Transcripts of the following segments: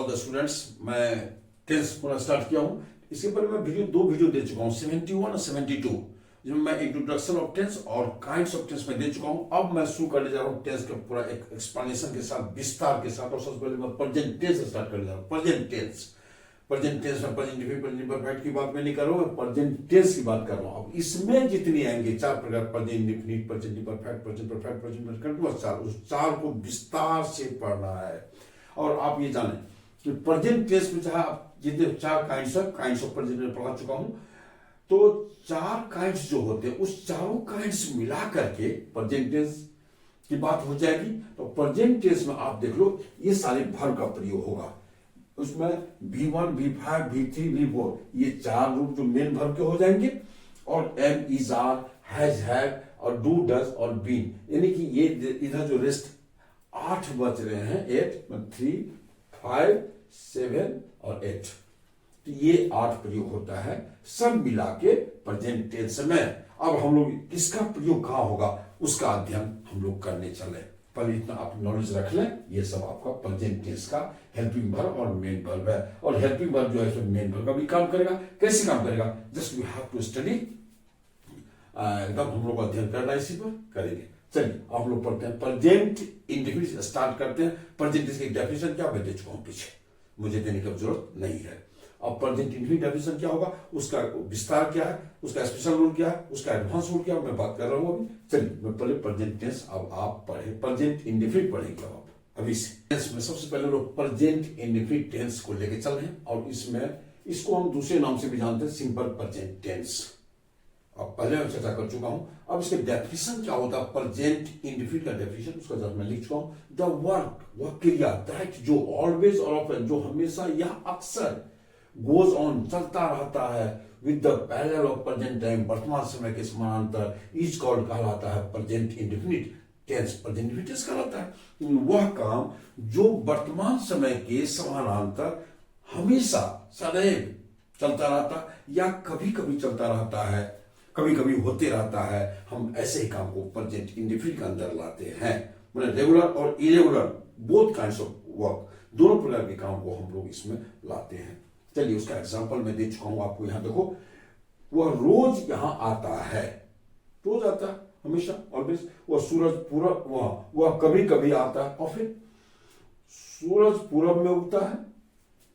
All the students. मैं tense पूरा start किया हूँ। इसके पर मैं दो वीडियो दे चुका हूँ, 71 और 72, जिसमें मैं इंट्रोडक्शन ऑफ टेंस और काइंड्स ऑफ टेंस में दे चुका हूँ। अब मैं शुरू करने जा रहा हूँ टेंस का पूरा एक एक्सप्लेनेशन के साथ, विस्तार के साथ। और सबसे पहले मैं प्रेजेंट टेंस स्टार्ट करने जा रहा हूँ। प्रेजेंट टेंस में प्रेजेंट इंडेफिनिट परफेक्ट की बात मैं नहीं कर रहा हूँ, प्रेजेंट टेंस की बात कर रहा हूँ। अब इसमें जितने आएंगे चार प्रकार, present indefinite, present perfect, present perfect, present continuous, उस चार को विस्तार से पढ़ना है। और आप ये जानें कि प्रेजेंट टेंस में चाहे आप जितने चार काइंड्स ऑफ प्रेजेंट में पढ़ा चुका हूं, तो चार काइंड्स जो होते हैं उस चारों काइंड्स मिला करके प्रेजेंट टेंस की बात हो जाएगी। तो प्रेजेंट टेंस में आप देख लो, ये सारे वर्ब का प्रयोग होगा। उसमें V1, V5, V3, V4 ये चार रूप जो मेन वर्ब के हो जाएंगे, और am, is, are, has, have और डू, डज और बीन, यानी कि ये इधर जो रेस्ट 8 बच रहे हैं, 8, 3, 5, 7 और 8, तो ये 8 प्रयोग होता है सब मिला के प्रेजेंट टेंस में। अब हम लोग किसका प्रयोग कहां होगा उसका अध्ययन हम लोग करने चले। पहले इतना आप नॉलेज रख लें, ये सब आपका प्रेजेंट टेंस का हेल्पिंग वर्ब और मेन वर्ब है। और हेल्पिंग वर्ब जो है इसमें मेन वर्ब का भी काम करेगा। कैसे काम करेगा? Just we have to study, एकदम हम लोग अध्ययन करना इसी पर करेंगे। चलिए आप लोग पढ़ते हैं प्रेजेंट इंडेफिनिट स्टार्ट करते हैं। प्रेजेंट टेंस की डेफिनेशन क्या मैं दे चुका हूं पीछे, मुझे देने की जरूरत नहीं है। अब प्रेजेंट इंडेफिनिट डेफिनेशन क्या होगा, उसका विस्तार क्या है, उसका स्पेशल रूल क्या है, उसका एडवांस रूल क्या है, मैं बात कर रहा हूं अभी। चलिए मैं पहले प्रेजेंट टेंस, अब आप पढ़े प्रेजेंट इंडेफिनिट पढ़ेंगे आप अभी से। टेंस में सबसे पहले लोग प्रेजेंट इंडेफिनिट टेंस को लेके चल रहे हैं, और इसमें इसको हम दूसरे नाम से भी जानते हैं, सिंपल प्रेजेंट टेंस। अब पहले मैं चर्चा कर चुका हूं। अब इसके डेफिनेशन क्या होता है, प्रेजेंट इंडेफिनिट का डेफिनेशन उसका जब मैं लिख चुका हूं। द वर्क, वह क्रिया, दैट जो ऑलवेज और ऑफन, जो हमेशा या अक्सर, गोज ऑन चलता रहता है, with the parallel of present time, वर्तमान समय के समानांतर, इज कॉल्ड कहलाता है present indefinite tense. Present indefinite tense कहलाता है वह काम जो वर्तमान समय के समानांतर हमेशा सदैव चलता रहता या कभी कभी चलता रहता है, कभी कभी होते रहता है। हम ऐसे ही काम को प्रेजेंट इंडेफिनिट के अंदर लाते हैं। मतलब रेगुलर और irregular both kinds of work, दोनों प्रकार के काम को हम लोग इसमें लाते हैं। चलिए उसका एग्जांपल मैं दे चुका हूं आपको। यहां देखो, वह रोज यहां आता है, रोज आता है, हमेशा, ऑलवेज। वह सूरज पूरब, वह कभी कभी आता है, और फिर सूरज पूरब में उगता है,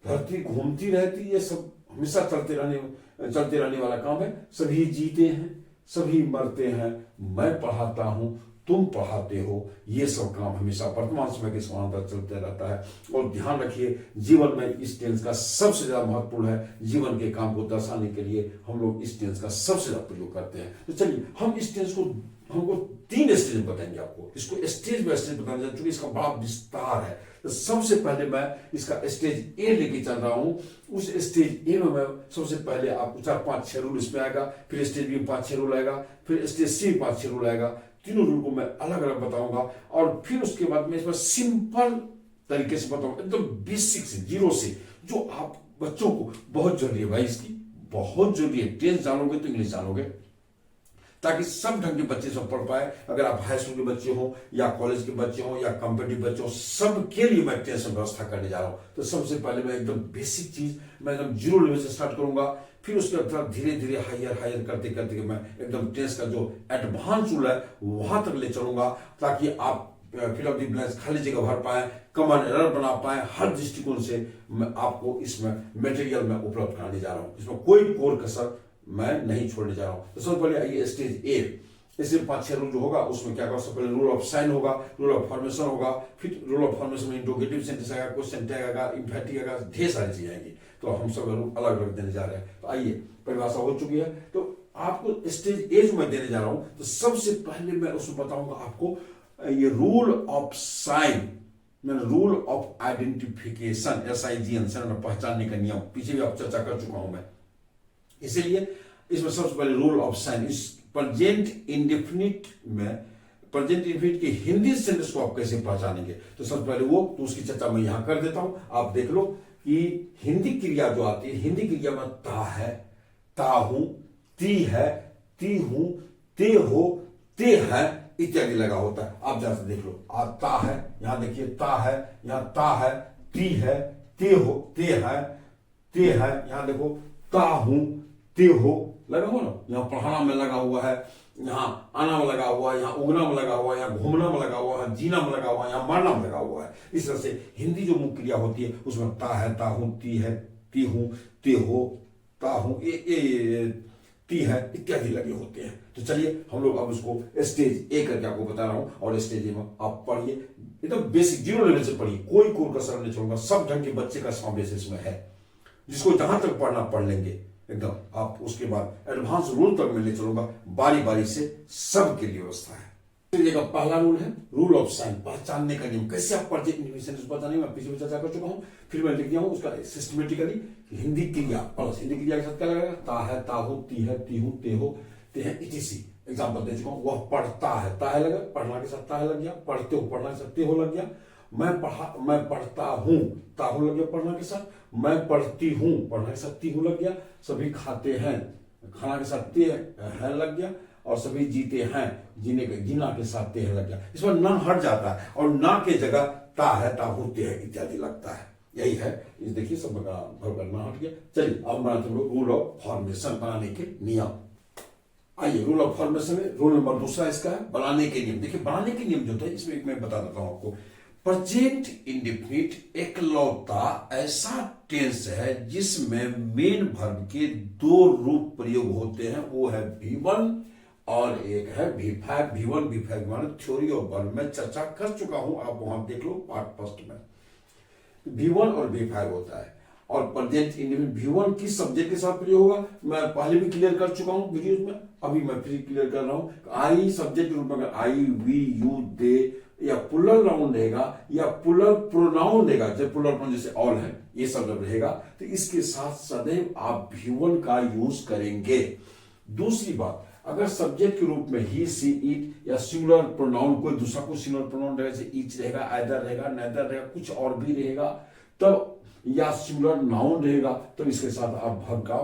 धरती घूमती रहती है, ये सब हमेशा चलते रहने वाला काम है। सभी जीते हैं, सभी मरते हैं, मैं पढ़ाता हूं, तुम पढ़ाते हो, ये सब काम हमेशा वर्तमान समय के समानांतर चलते रहता है। और ध्यान रखिए, जीवन में इस टेंस का सबसे ज्यादा महत्वपूर्ण है। जीवन के काम को दर्शाने के लिए हम लोग इस टेंस का सबसे ज्यादा प्रयोग करते हैं। तो चलिए हम इस टेंस को, हमको 3 स्टेज बताएंगे आपको। इसको स्टेज बाय स्टेज बताना, क्योंकि इसका बड़ा विस्तार है। तो सबसे पहले मैं इसका स्टेज ए लेके चल रहा हूं। उस स्टेज ए में मैं सबसे पहले आपको 4-5-6 रूल इसमें आएगा, फिर स्टेज बी में 5-6 रूल आएगा, फिर स्टेज सी में 5-6 रूल आएगा। तीनों रूल को मैं अलग अलग बताऊंगा, और फिर उसके बाद मैं इसमें सिंपल तरीके से बताऊंगा, एकदम बेसिक से, जीरो से, जो आप बच्चों को बहुत जरूरी है भाई, इसकी बहुत जरूरी है। टेंस जानोगे तो इंग्लिश जानोगे, ताकि सब ढंग के बच्चे सब पढ़ पाए। अगर आप हाई स्कूल के बच्चे हो या कॉलेज के बच्चे हो या कॉम्पिटिटिव बच्चे हो, सबके लिए मैं टेंस व्यवस्था करने जा रहा हूं। तो सबसे पहले मैं एकदम बेसिक चीज, मैं एकदम जीरो लेवल से स्टार्ट करूंगा, फिर उसके बाद धीरे धीरे हायर करते करते मैं एकदम टेंस का जो एडवांस रूल है वहां तक ले चलूंगा, ताकि आप फिल ऑफ द ब्लैंक्स, खाली जगह भर पाए, कॉमन एरर बना पाए। हर दृष्टिकोण से मैं आपको इसमें मटेरियल में उपलब्ध कराने जा रहा हूं। इसमें कोई कोर कसर मैं नहीं छोड़ने जा रहा हूं। तो सबसे पहले आइए स्टेज ए। इसमें 5-6 रूल जो होगा उसमें क्या होगा, सबसे पहले रूल ऑफ साइन होगा, रूल ऑफ फॉर्मेशन होगा, फिर रूल ऑफ फॉर्मेशन में इंट्रोगेटिव सेंटेंस आएगा, क्वेश्चन टैग आएगा, इंफैटिक आएगा, ढेर सारी चीजें आएंगी। तो हम सब रूल अलग अलग देने जा रहे हैं। तो आइए, परिभाषा हो चुकी है, तो आपको स्टेज ए जो मैं देने जा रहा हूं, तो सबसे पहले मैं उसमें बताऊंगा आपको ये rule of sine, rule of identification, SIGN, पहचानने का नियम, पीछे भी आप चर्चा कर चुका हूं मैं। इसीलिए इसमें सबसे पहले रूल ऑफ साइन, इस प्रेजेंट इंडेफिनिट में, प्रेजेंट इंडेफिनिट की हिंदी सेंटेंस को आप कैसे पहचानेंगे, तो सबसे पहले तो उसकी चर्चा मैं यहां कर देता हूं। आप देख लो कि हिंदी क्रिया जो आती है, हिंदी क्रिया में ता है, ता हूं, ती है, ती हूं, ते हो, ते है इत्यादि लगा होता है। आप जरा से देख लो, ता है, यहां देखिए ता है, यहां ता है, ती है, ते हो, ते है, यहाँ देखो ता हूं, ते हो लगा हुआ ना, यहाँ पढ़ाना में लगा हुआ है, यहाँ आना में लगा हुआ है, यहाँ उगना में लगा हुआ है, यहाँ घूमना में लगा हुआ है, जीना में लगा हुआ है, यहाँ मरना में लगा हुआ है। इस तरह से हिंदी जो मुख्य क्रिया होती है उसमें ता है, ता हूं, ती है, ती हूं, ते हो, ता हूं, ती है इत्यादि लगे होते हैं। तो चलिए हम लोग अब उसको स्टेज ए करके आपको बता रहा हूं, और स्टेज ए में आप पढ़िए, एकदम बेसिक 0 लेवल से पढ़िए, कोई कोर कसर नहीं छोड़ूंगा, सब ढंग के बच्चे का समावेश इसमें है, जिसको जहां तक पढ़ना पढ़ लेंगे एकदम। आप उसके बाद एडवांस रूल तक मैं ले चलूंगा, बारी बारी से सबके लिए व्यवस्था है। का पहला रूल है रूल ऑफ साइन, पहचानने का नियम। कैसे आप पढ़ते बताने में पीछे चर्चा कर चुका हूं, फिर मैं लिख दिया हूं उसका सिस्टमेटिकली। हिंदी क्रिया प्लस हिंदी क्रिया के साथ क्या लगेगा, ता है, ता हो, ती है, ती हूं, ते हो, ते है, इटीसी। एग्जाम्पल दे चुका हूं, वह पढ़ता है, ता है लगा, पढ़ना के साथ ता है लग गया, पढ़ते हो, पढ़ना के साथ ते हो लग गया। मैं पढ़ता हूं, ता हूं लग गया पढ़ना के साथ। मैं पढ़ती हूं, पढ़ना के साथ ती हूं लग गया। सभी खाते हैं, खाना के साथ ते है लग गया। और सभी जीते हैं, जीना के साथ ते है लग गया। इस पर ना हट जाता है और ना के जगह ता है, ता होते हैं इत्यादि लगता है। यही है, इस देखिए सब का ना हट गया। चलिए अब बनाते हैं रूल ऑफ फॉर्मेशन, बनाने के नियम। आइए रूल ऑफ फॉर्मेशन में रूल नंबर दूसरा इसका है बनाने के नियम। देखिए बनाने के नियम जो होता है इसमें मैं बता देता हूं आपको। प्रेजेंट इंडेफिनिट एकलौता ऐसा टेंस है जिसमें मेन वर्ब के 2 रूप प्रयोग होते हैं, वो है V1 और एक है V5। V1 V5 माने थ्योरी ऑफ वर्ब में चर्चा कर चुका हूं, आप वहां देख लो पार्ट फर्स्ट में। V1 और V5 होता है। और प्रेजेंट इंडेफिनिट V1 किस सब्जेक्ट के साथ प्रयोग होगा, मैं पहले भी क्लियर कर चुका हूं वीडियोस में, अभी मैं फिर क्लियर कर रहा हूं। आई सब्जेक्ट के रूप में अगर आई, वी, यू, दे या पुलर नाउन रहेगा या पुलर प्रोनाउन रहेगा, जब पुलर प्रोनाउन जैसे ऑल है, ये सब जब रहेगा तो इसके साथ सदैव आप V1 का यूज करेंगे। दूसरी बात, अगर सब्जेक्ट के रूप में ही, सी, इट या सिंगुलर प्रोनाउन, कोई दूसरा कोई सिंगुलर प्रोनाउन रहेगा, जैसे ईच रहेगा, आइदर रहेगा, नेदर रहेगा, कुछ और भी रहेगा, तब या सिंगुलर नाउन रहेगा, तो इसके साथ आप वर्ब का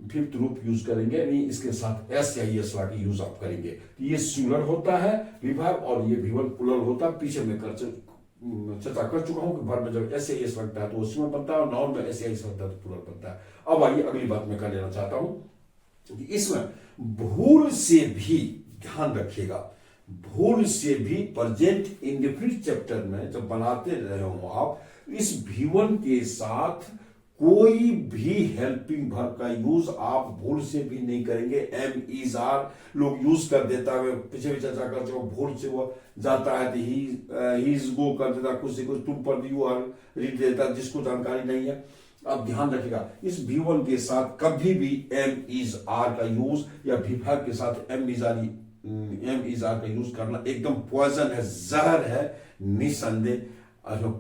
5th रूप यूज करेंगे, नहीं इसके साथ एस या एस का यूज आप करेंगे। ये सिंगुलर होता है V5 और ये V1 प्लुरल होता है। पीछे में चर्चा कर चुका हूं कि वर्ब में जब एस या एस लगता है तो वो सिंगुलर बनता है और नाउन में एस या एस लगता है तो प्लुरल बनता है। अब आइए अगली बात मैं कर लेना चाहता हूं कि इसमें भूल से भी ध्यान रखिएगा, भूल से भी प्रेजेंट इंडेफिनिट चैप्टर में जब बनाते रहे हो आप, इस V1 के साथ कोई भी हेल्पिंग वर्ब का यूज आप भूल से भी नहीं करेंगे। एम, इज, आर लोग यूज कर देता है, पीछे भी चर्चा कर चुका, भूल से वो जाता है तो ही इज गो कर देता, कुछ से कुछ तुम पर यू आर रीड देता, जिसको जानकारी नहीं है। अब ध्यान रखिएगा, इस V1 के साथ कभी भी एम, इज, आर का यूज या V5 के साथ एम, इज, आर का यूज करना एकदम पॉइजन है, जहर है, निसंदेह,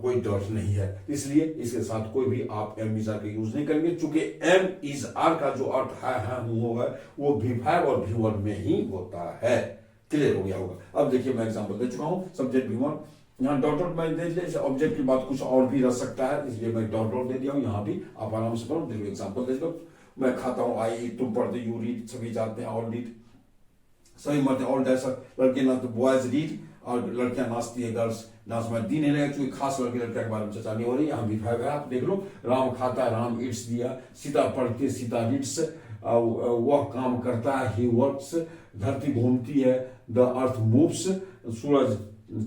कोई डर नहीं है। इसलिए इसके साथ कोई भी आप एम, इज, आर का यूज नहीं करेंगे, चूंकि एम, इज, आर का जो अर्थ है होगा वो V5 और V1 में ही होता है। क्लियर हो गया होगा। अब देखिए मैं एग्जांपल दे चुका हूं, सब्जेक्ट V1, यहाँ डॉट डॉट मैं दे दिया, ऑब्जेक्ट की बात कुछ और भी रह सकता है, इसलिए मैं डॉट डॉट दे दिया हूं। यहाँ भी आप आराम से पढ़ो, देखो एग्जांपल दे दो। मैं खाता हूं, आई, तुम पढ़ते, यू रीड, सभी जानते हैं, ऑल रीड, सभी मरते, ऑल डैश, लड़के नाचते, बॉयज रीड, और लड़कियां नाचती है, गर्ल्स नाच में दी नहीं रहेगा, क्योंकि खास लड़के लड़कियों के बारे में चर्चा नहीं हो रही। यहाँ V5 है, आप देख लो, राम खाता है, राम ईट्स दिया, सीता पढ़ती, सीता रीड्स, वह काम करता है, ही वर्क्स, धरती घूमती है, द अर्थ मूव्स, सूरज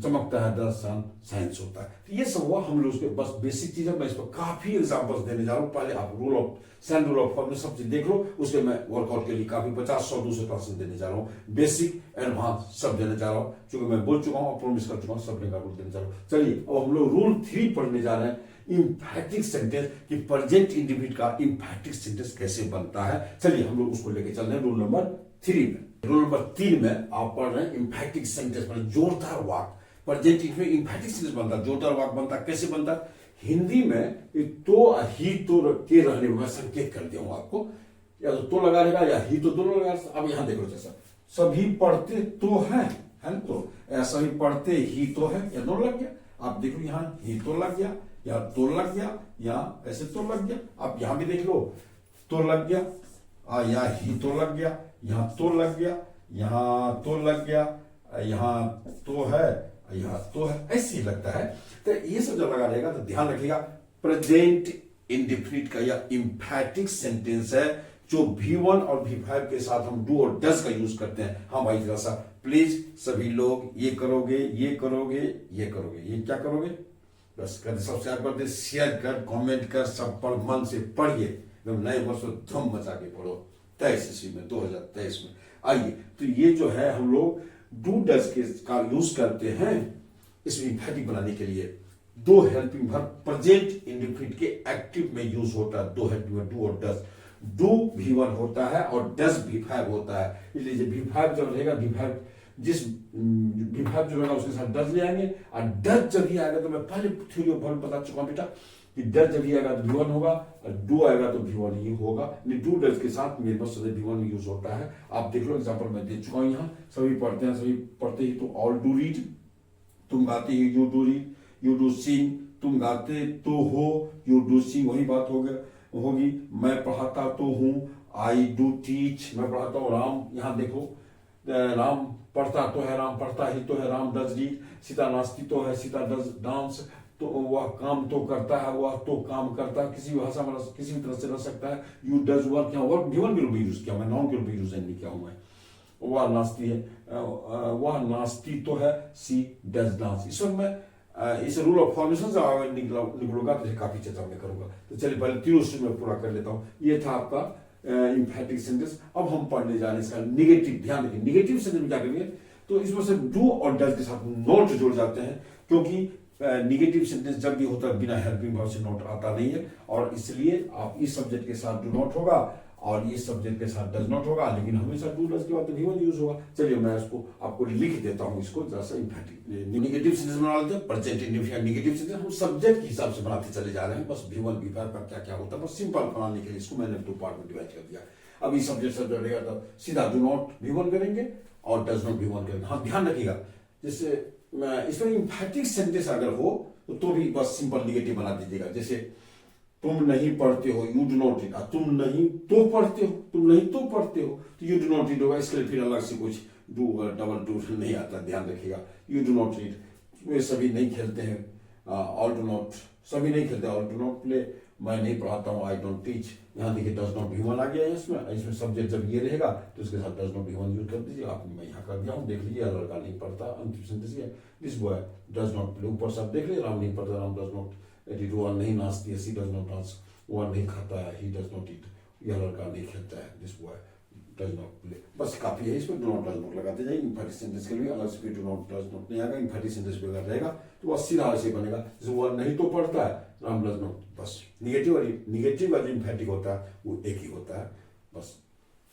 चमकता है, द सन साइंस होता है। तो ये सब हुआ हम लोग उसके बस बेसिक चीज है। मैं इस पर काफी एग्जांपल्स देने जा रहा हूं। पहले आप rule of sine, rule of form में सब चीज देख लो, उसके मैं वर्कआउट के लिए काफी 50, 100, 200 क्लासेस देने जा रहा हूं। बेसिक, एडवांस सब देने जा रहा हूं, क्योंकि मैं बोल चुका हूं, प्रोमिस कर चुका हूं, सब का रूल देने जा रहा हूं। चलिए अब हम लोग रूल 3 पढ़ने जा रहे हैं, इम्फैटिक सेंटेंस, कि प्रेजेंट इंडेफिनिट का इम्फैटिक सेंटेंस कैसे बनता है। चलिए हम लोग उसको लेके चल रहे हैं रूल नंबर 3 में। रूल नंबर 3 में आप पढ़ रहे हैं इम्फैटिक सेंटेंस, मतलब जोरदार वाक्य। प्रेजेंट में इम्फैटिक सेंटेंस बनता है, जोरदार वाक्य बनता है। कैसे बनता है? हिंदी में तो, ही, तो के रहने में संकेत कर दिया हूं आपको, या तो लगा रहेगा या ही, तो दोनों लगा। अब यहां देखो, जैसा सभी पढ़ते तो है ना, तो ऐसा ही पढ़ते ही तो है, या दोनों लग गया। आप देखो यहाँ ही तो लग गया, या तो लग गया, या ऐसे तो लग गया। आप यहां भी देख लो, तो लग गया, या ही तो लग गया, यहां तो लग गया, यहां तो लग गया, यहां तो है, यहां तो है, ऐसे ही लगता है। तो ये सब जब लगा रहेगा तो ध्यान रखिएगा, प्रेजेंट इंडेफिनिट का यह इंफैटिक सेंटेंस है जो V1 और V5 के साथ हम डू और डज का यूज करते हैं। हाँ भाई जरा सा प्लीज सभी लोग ये करोगे, ये करोगे, ये करोगे, ये क्या करोगे, बस कर सब्सक्राइब कर दे, शेयर कर, कमेंट कर, सब पढ़, मन से पढ़िए, एकदम नए वर्ष में धम मचा के पढ़ो 23 ईस्वी में 2023 में। आइए तो ये जो है हम लोग डू डज के का यूज करते हैं इसमें इंफैटिक बनाने के लिए। दो हेल्पिंग वर्ब प्रेजेंट इंडेफिनिट के एक्टिव में यूज होता है, दो हेल्पिंग वर्ब डू और डज। डू V1 होता है और डज V5 होता है, इसलिए V5 जब रहेगा V5 जिस V5 जो रहेगा उसके साथ डज ले आएंगे, और डज जब ही आएगा तो मैं पहले थ्योरी ऑफ वर्ब बता चुका हूं बेटा कि डज जब ही आएगा तो V1 होगा और डू आएगा तो V1 ही होगा। डू डज के साथ मेरे पास V1 यूज होता है। आप देख लो एग्जांपल मैं दे चुका हूं, यहाँ सभी पढ़ते हैं, सभी पढ़ते ही तो ऑल डू रीड, तुम गाते ही you do read, you do sing, तुम गाते तो हो, यू डू सिंग, वही बात होगी। मैं पढ़ाता तो हूँ, आई डू टीच, मैं पढ़ाता हूँ। राम, यहाँ देखो राम पढ़ता तो है, राम पढ़ता ही तो है, राम डज रीड। सीता नाचती तो है, सीता डज डांस, तो वह काम तो करता है, वह तो काम करता है। किसी भाषा में किसी भी तरह से रह सकता है। यू डज वर्क, यहाँ वर्क V1 के रूप में यूज किया, मैं नाउन के रूप में यूज नहीं किया हूँ मैं। वह नाचती है, वह नाचती तो है, सी डज डांस। इस वक्त मैं इस रूल ऑफ फॉर्मेशन से निकलूंगा तो काफी चर्चा में करूंगा। तो चलिए पहले तीनों स्टेज में पूरा कर लेता हूं। ये था आपका इंफैटिक सेंटेंस। अब हम पढ़ने जा रहे हैं इसका निगेटिव। ध्यान रखिए निगेटिव सेंटेंस में क्या करेंगे तो इसमें से डू और डज के साथ नॉट जुड़ जाते हैं, क्योंकि निगेटिव सेंटेंस जब भी होता है बिना हेल्पिंग वर्ब से नॉट आता नहीं है, और इसलिए आप इस सब्जेक्ट के साथ डू नॉट होगा और इस सब्जेक्ट के साथ डज नॉट होगा, लेकिन हमेशा डू डज के बाद तो V1 यूज होगा। चलिए मैं इसको आपको लिख देता हूं, इसको जरा सा इंफैटिक निगेटिव सेंटेंस बना लेते हैं। प्रेजेंट इंडेफिनिट निगेटिव सेंटेंस हम सब्जेक्ट के हिसाब से बनाते चले जा रहे हैं, बस V1 V5 का क्या क्या होता है बस सिंपल बनाने के लिए इसको मैंने दो पार्ट में डिवाइड कर दिया। अब इस सब्जेक्ट से रहेगा तो सीधा डू नॉट V1 करेंगे और डज नॉट V1 करेंगे। हाँ ध्यान रखिएगा, जैसे इसमें इंफैटिक सेंटेंस अगर हो तो भी बस सिंपल निगेटिव बना दीजिएगा। जैसे तुम नहीं पढ़ते हो, यू डू नॉट रीड। तुम नहीं तो पढ़ते हो, तुम नहीं तो पढ़ते हो तो यू डू नॉट रीड होगा। इसके लिए फिर अलग से कुछ डू डबल डू नहीं आता, ध्यान रखिएगा। यू डू नॉट रीड, वे सभी नहीं खेलते हैं, ऑल डू नॉट, सभी नहीं खेलते, ऑल डू नॉट प्ले, मैं नहीं पढ़ाता हूँ, आई डोंट टीच। यहाँ देखिए डज नॉट V1 आ गया है इसमें सब्जेक्ट जब ये रहेगा तो इसके साथ डज नॉट V1 यूज कर दीजिए। आपने मैं यहाँ कर दिया हूँ, देख लीजिए लड़का नहीं पढ़ता, अंतिम सेंटेंस है। This boy does not play, ऊपर सब देख लीजिए, राम नहीं पढ़ता, राम डज नॉट रीड, वह नहीं नाचती है, सी डज नॉट डांस, वह नहीं खाता है, ही डज नॉट ईट, यह लड़का नहीं खेलता है, this boy does not play. बस काफी है, इसमें डू नॉट डज नॉट लगाते जाइए। इंफैटिक सेंटेंस के लिए अलग से डू नॉट डज नॉट नहीं आएगा, इंफैटिक सेंटेंस पे अगर रहेगा तो वह सीधा ऐसे बनेगा, जैसे वह नहीं तो पढ़ता है, राम डज नॉट। बस निगेटिव और इंफैटिक होता है वो एक ही होता है। बस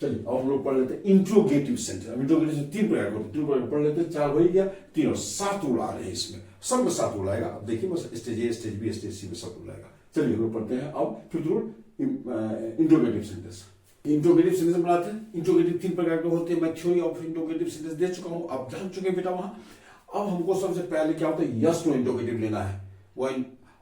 चलिए अब हम लोग पढ़ लेते हैं इंट्रोगेटिव सेंटेंस। अब इंट्रोगेटिव से तीन प्रकार पढ़ लेते हैं, चार हो ही गया, तीन और सात रूल आ रहे हैं इसमें, सब में सात रूल आएगा। अब देखिए बस stage A, stage B, stage सी में सब रूल आएगा। चलिए हम लोग पढ़ते हैं अब fifth rule interrogative sentence. Interrogative sentence बनाते हैं। इंट्रोगेटिव तीन प्रकार के होते हैं, मैं थ्योरी ऑफ इंट्रोगेटिव सेंटेंस दे चुका हूं, आप जान चुके बेटा वहां। अब हमको सबसे पहले क्या होता है, यस नो इंट्रोगेटिव लेना है। वो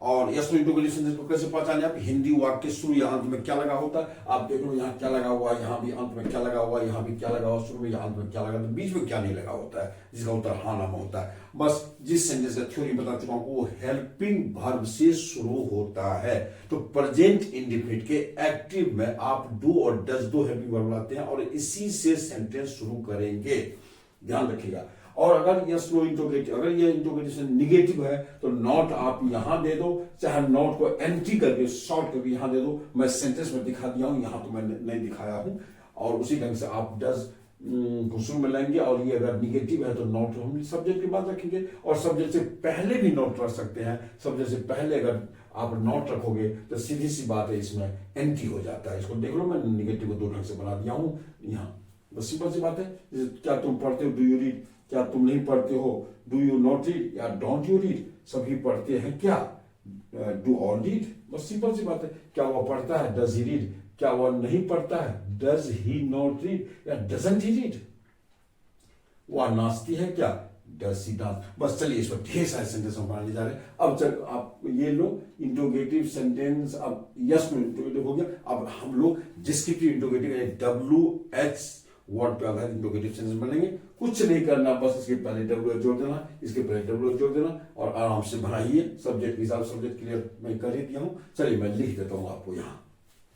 और यस नो इंट्रोगेटिव सेंटेंस को कैसे पहचाने आप, हिंदी वाक्य शुरू या अंत में क्या लगा होता है, आप देख लो यहाँ क्या लगा हुआ है, यहाँ भी अंत में क्या लगा हुआ है, यहाँ भी क्या लगा हुआ, शुरू में यहाँ अंत में क्या लगा, तो बीच में क्या नहीं लगा होता है, जिसका उत्तर हाँ नाम होता है। बस जिस सेंटेंस का थ्योरी बता चुका हूं वो हेल्पिंग वर्ब से शुरू होता है। तो प्रेजेंट इंडेफिनिट के एक्टिव में आप डू और डज दो हेल्पिंग वर्ब लाते हैं और इसी से सेंटेंस शुरू करेंगे, ध्यान रखिएगा। और अगर यस नो इंट्रोगेटिव, अगर ये इंट्रोगेटिव निगेटिव है तो नॉट आप यहां दे दो, चाहे नॉट को एंटी करके शॉर्ट करके यहां दे दो। मैं सेंटेंस में दिखा दिया हूं, यहां तो मैं नहीं दिखाया हूं, और उसी ढंग से आप डज को शुरू में लेंगे। और ये अगर निगेटिव है तो नॉट हम सब्जेक्ट के बाद रखेंगे, और सब्जेक्ट से पहले भी नॉट रख सकते हैं। सब्जेक्ट से पहले अगर आप नॉट रखोगे तो सीधी सी बात है इसमें एंटी हो जाता है। इसको देख लो, मैं निगेटिव को दो ढंग से बना दिया हूं यहाँ, बस सिंपल सी बात है। क्या तुम पढ़ते हो, डू यू रीड, क्या तुम नहीं पढ़ते हो, डू यू नॉट रीड या डोंट यू रीड, सभी पढ़ते हैं क्या, डू ऑल रीड, बस सिंपल सी बात है। क्या वह पढ़ता है, डज ही रीड, क्या वह नहीं पढ़ता है, डज ही नॉट रीड या डजंट ही रीड, वह नाचती है क्या, डज ही डांस। बस चलिए इस पर ढेर सारे सेंटेंस हम बनाने जा रहे हैं। अब चल आप ये लो इंट्रोगेटिव सेंटेंस, अब यस नो इंट्रोगेटिव हो गया। अब हम लोग डिस्क्रिप्टिव इंट्रोगेटिव WH वर्ड पे आधारित इंट्रोगेटिव सेंटेंस बनेंगे। कुछ नहीं करना, बस इसके पहले डब्ल्यू जोड़ देना, इसके पहले डब्ल्यू जोड़ देना और आराम से बनाइए। सब्जेक्ट के हिसाब से सब्जेक्ट क्लियर मैं कर ही दिया हूँ। चलिए मैं लिख देता हूँ आपको यहाँ।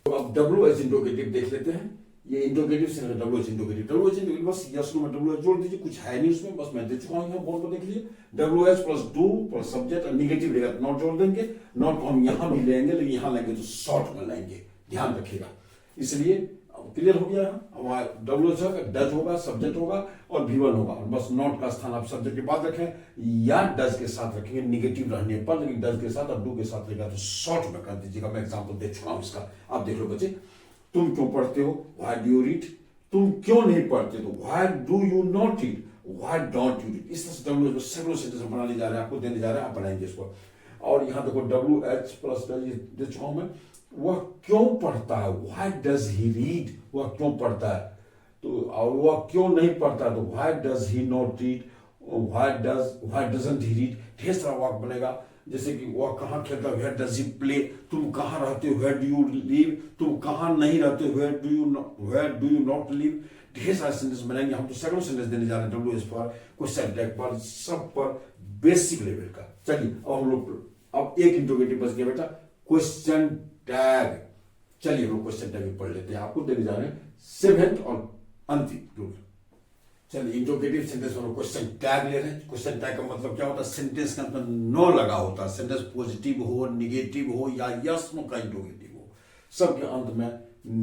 तो अब डब्ल्यू एच इंट्रोगेटिव देख लेते हैं। ये इंट्रोगेटिव से डब्ल्यू एच इंट्रोगेटिव बस यस नो में डब्ल्यू एच जोड़ दीजिए, कुछ है नहीं उसमें, बस मैं दे चुका हूँ यहाँ बोर्ड पर देख लीजिए। W H plus do plus subject और निगेटिव रहेगा तो नॉट जोड़ देंगे। नॉट को हम यहाँ भी लेंगे, लेकिन यहाँ लेंगे तो शॉर्ट में लेंगे, ध्यान रखिएगा। इसलिए क्लियर हो गया। अब डब्ल्यू एच डज होगा, सब्जेक्ट होगा और V1 होगा। बस नॉट का स्थान आप सब्जेक्ट के बाद रखें या डज के साथ रखेंगे निगेटिव रहने पर, लेकिन डज के साथ और डू के साथ रहेगा तो शॉर्ट में कर दीजिएगा। मैं एग्जांपल दे चुका हूं इसका, आप देख लो बच्चे। तुम क्यों पढ़ते हो, व्हाई डू यू रीड। तुम क्यों नहीं पढ़ते तो why do you not read, why don't you read. इस तरह से डब्ल्यू सेveral सेंटेंस बनाने जा रहे हैं, आपको देने जा रहे हैं, आप बनाएंगे इसको। और यहां देखो डब्ल्यू एच प्लस दे चुका हूं मैं। वह क्यों पढ़ता है, व्हाई डज ही रीड, वह क्यों पढ़ता है। तो और वह क्यों नहीं पढ़ता तो why does he not read, why doesn't he read. ढेर सारा वाक्य बनेगा, जैसे कि वह कहाँ खेलता है, वेयर डज ही प्ले। तुम कहाँ रहते हो, वेयर डू यू लिव। तुम कहाँ नहीं रहते, where do you not live. ढेर सारे सेंटेंस बनेंगे। हम तो सेकंड सेंटेंस देने जा रहे हैं डब्ल्यू एस पर, क्वेश्चन टैग पर, सब पर बेसिक लेवल का। चलिए अब हम लोग, अब एक इंट्रोगेटिव बच गया बेटा, क्वेश्चन टैग। चलिए हम लोग क्वेश्चन टैग पढ़ लेते हैं, आपको देने जा रहे हैं 7th और अंतिम रूल। चलिए इंट्रोगेटिव सेंटेंस में क्वेश्चन टैग ले रहे हैं। क्वेश्चन टैग का मतलब क्या होता है, सेंटेंस के अंदर नो लगा होता है। सेंटेंस पॉजिटिव हो, निगेटिव हो या यस नो का इंट्रोगेटिव हो, सबके अंत में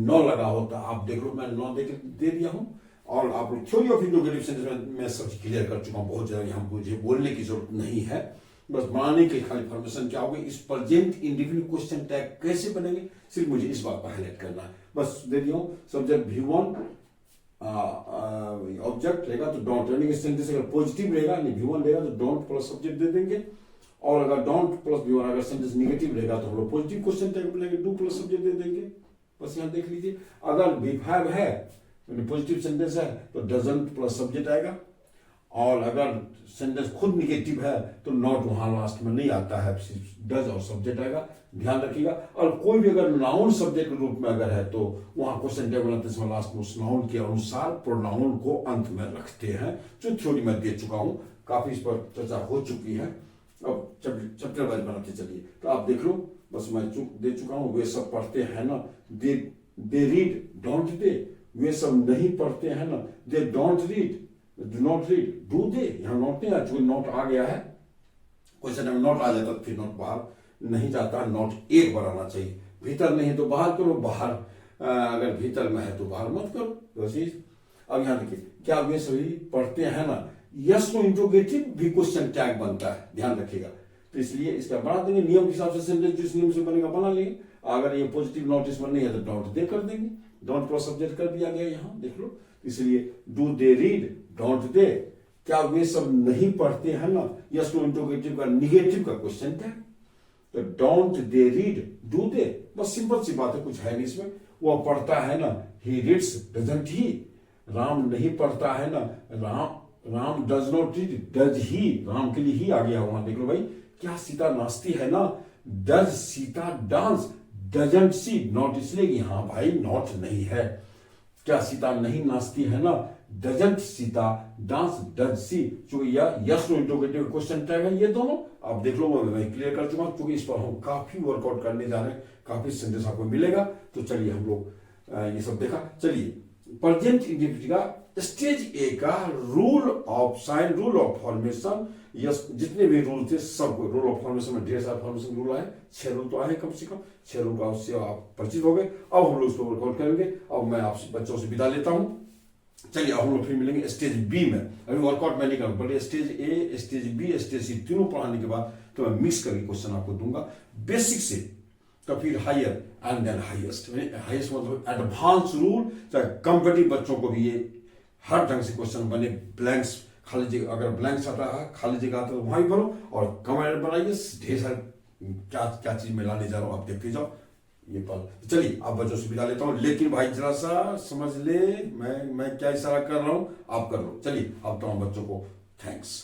नो लगा होता है। आप देख लो, मैं नो दे दिया हूं। और आप लोग थ्योरी ऑफ इंट्रोगेटिव सेंटेंस में सब क्लियर कर चुका हूं, बहुत ज्यादा यहाँ मुझे बोलने की जरूरत नहीं है। बस बनाने के खाली फॉर्मेशन क्या होगी, इस प्रेजेंट इंडेफिनिट क्वेश्चन टैग कैसे बनेंगे, सिर्फ मुझे इस बात पर हाईलाइट करना है। बस दे दिया हूं। सब्जेक्ट V1, ऑब्जेक्ट रहेगा तो डोंट, यानी कि सेंटेंस अगर पॉजिटिव रहेगा यानी V1 रहेगा तो डोंट प्लस सब्जेक्ट दे देंगे। और अगर डोंट प्लस V1 अगर सेंटेंस निगेटिव रहेगा तो हम लोग पॉजिटिव क्वेश्चन टैग बोलेंगे, डू प्लस सब्जेक्ट दे देंगे। बस यहाँ देख लीजिए। अगर V5 है पॉजिटिव सेंटेंस है तो डजंट प्लस सब्जेक्ट आएगा। और अगर सेंटेंस खुद निगेटिव है तो नॉट वहां लास्ट में नहीं आता है, सिर्फ डज और सब्जेक्ट आएगा, ध्यान रखिएगा। और कोई भी अगर नाउन सब्जेक्ट के रूप में अगर है तो वहां क्वेश्चन टैग बनाते समय लास्ट में उस नाउन के अनुसार प्रोनाउन को अंत में रखते हैं, जो थ्योरी में दे चुका हूं, काफी इस पर चर्चा हो चुकी है। अब चैप्टर वाइज बनाते चलिए। तो आप देख लो, बस मैं दे चुका हूं। वे सब पढ़ते हैं ना, दे रीड, डोंट दे। वे सब नहीं पढ़ते हैं ना, they don't read, do not read, do they. यहाँ नॉट नहीं, चूंकि नॉट आ गया है क्वेश्चन में, नॉट आ जाता तो फिर नॉट बाहर नहीं जाता। नॉट एक बार आना चाहिए। भीतर नहीं है तो बाहर करो, बाहर अगर भीतर में है तो बाहर मत करो। अब यहाँ देखिए, क्या वे सभी पढ़ते हैं ना, यस नो इंट्रोगेटिव भी क्वेश्चन टैग बनता है, ध्यान रखिएगा। तो इसलिए इसका बना देंगे नियम के हिसाब से, सेंटेंस जिस नियम से बनेगा बना लेंगे। अगर ये पॉजिटिव नोटिस में नहीं है तो डोंट दे कर देंगे, डोंट प्लस सब्जेक्ट कर दिया गया यहाँ, देख लो। इसलिए do they read, don't they. क्या वे सब नहीं पढ़ते हैं ना, यस नो इंट्रोगेटिव का निगेटिव का क्वेश्चन टैग, तो don't they read, do they. बस सिंपल सी बात है, कुछ है नहीं इसमें। वह पढ़ता है ना, ही रीड्स, डजंट ही। राम नहीं पढ़ता है ना, Ram does not read, does he. Ram के लिए ही आ गया वहां, देख लो भाई। क्या सीता नाचती है ना, does Sita dance, doesn't see. Not इसलिए कि हाँ भाई नॉट नहीं है। क्या सीता नहीं नाचती है ना, doesn't Sita dance, does she. चूंकि yes no interrogative question tag है ये दोनों, आप देख लो, मैं क्लियर कर चुका हूं। क्योंकि इस पर हम काफी वर्कआउट करने जा रहे हैं, काफी सेंटेंस आपको मिलेगा। तो चलिए हम लोग ये सब देखा। चलिए प्रेजेंट इंडेफिनिट का स्टेज ए का rule of sine, rule of formation, yes जितने भी रूल थे सब रूल ऑफ फॉर्मेशन में ढेर सारे फॉर्मेशन रूल आए, 6 रूल तो आए कम से कम। 6 रूल का उससे आप परिचित हो गए। अब हम लोग उस पर वर्कआउट करेंगे। अब मैं आप बच्चों से विदा लेता हूं। चलिए अब हम लोग फिर मिलेंगे स्टेज बी में। अभी वर्कआउट मैं नहीं करूंगा, but stage A, stage B, stage C तीनों पढ़ाने के बाद तो मैं मिक्स करके क्वेश्चन आपको दूंगा, बेसिक से तो फिर higher and then highest. Highest मतलब एडवांस रूल, चाहे कम्पिटिटिव बच्चों को भी ये हर ढंग से क्वेश्चन बने। ब्लैंक्स खाली जगह, अगर ब्लैंक्स आता है खाली जगह आता है तो वहां ही भरो और कमेंट बनाइए। ढेर सारे क्या क्या चीज मैं लाने जा रहा हूं, आप देखते जाओ ये पल। चलिए आप बच्चों से विदा लेता हूं, लेकिन भाई जरा सा समझ ले मैं क्या इशारा कर रहा हूं, आप कर लो। चलिए आप तमाम बच्चों को थैंक्स।